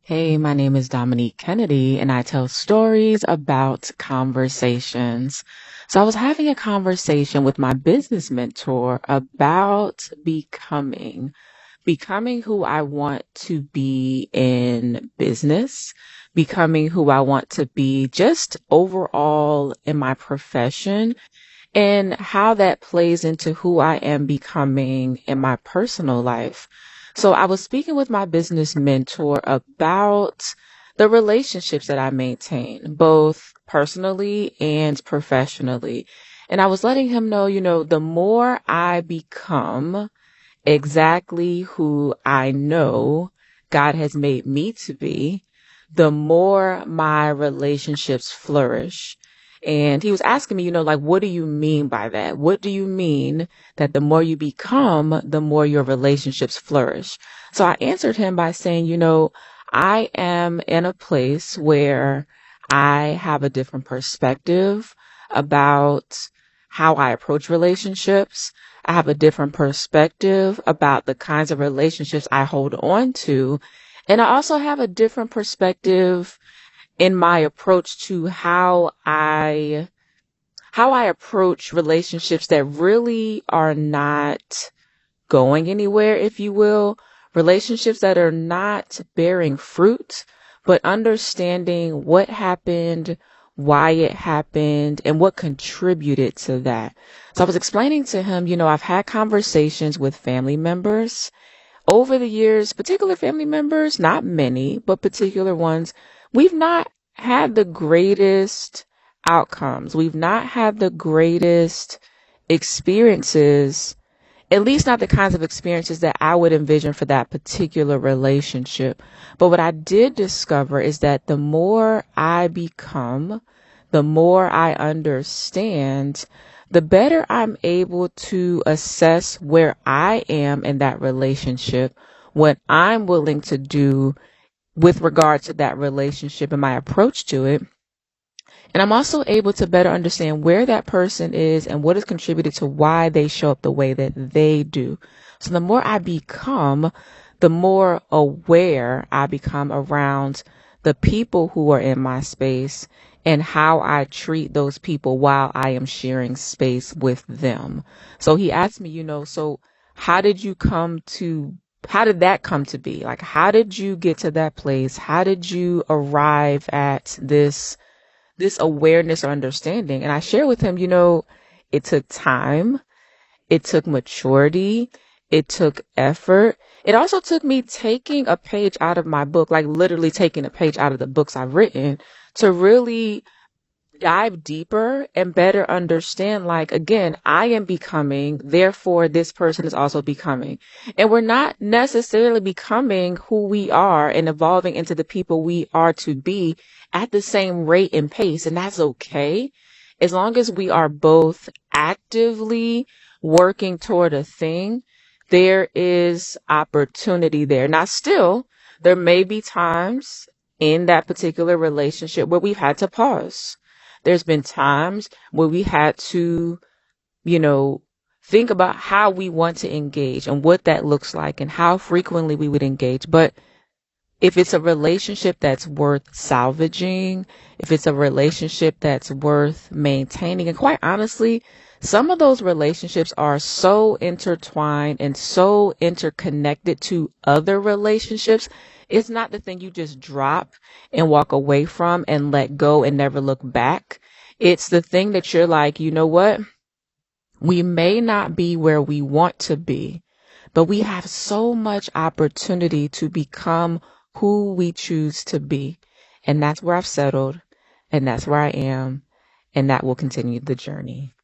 Hey, my name is Dominique Kennedy, and I tell stories about conversations. So I was having a conversation with my business mentor about becoming who I want to be in business, becoming who I want to be just overall in my profession, and how that plays into who I am becoming in my personal life. So I was speaking with my business mentor about the relationships that I maintain, both personally and professionally. And I was letting him know, the more I become exactly who I know God has made me to be, the more my relationships flourish. And he was asking me, like, what do you mean by that? What do you mean that the more you become, the more your relationships flourish? So I answered him by saying, I am in a place where I have a different perspective about how I approach relationships. I have a different perspective about the kinds of relationships I hold on to. And I also have a different perspective in my approach to how I approach relationships that really are not going anywhere, if you will, relationships that are not bearing fruit, but understanding what happened, why it happened, and what contributed to that. So I was explaining to him, I've had conversations with family members over the years, particular family members, not many, but particular ones. We've not had the greatest outcomes. We've not had the greatest experiences, at least not the kinds of experiences that I would envision for that particular relationship. But what I did discover is that the more I become, the more I understand, the better I'm able to assess where I am in that relationship, what I'm willing to do with regard to that relationship and my approach to it. And I'm also able to better understand where that person is and what has contributed to why they show up the way that they do. So the more I become, the more aware I become around the people who are in my space and how I treat those people while I am sharing space with them. So he asked me, so how did you come to how did that come to be? Like, how did you get to that place? How did you arrive at this awareness or understanding? And I share with him, it took time, it took maturity, it took effort. It also took me taking a page out of my book, like literally taking a page out of the books I've written to really dive deeper and better understand, like, again, I am becoming, therefore this person is also becoming. And we're not necessarily becoming who we are and evolving into the people we are to be at the same rate and pace. And that's okay. As long as we are both actively working toward a thing, there is opportunity there. Now, still, there may be times in that particular relationship where we've had to pause. There's been times where we had to, you know, think about how we want to engage and what that looks like and how frequently we would engage. But if it's a relationship that's worth salvaging, if it's a relationship that's worth maintaining, and quite honestly, some of those relationships are so intertwined and so interconnected to other relationships. It's not the thing you just drop and walk away from and let go and never look back. It's the thing that you're like, you know what? We may not be where we want to be, but we have so much opportunity to become who we choose to be. And that's where I've settled, and that's where I am, and that will continue the journey.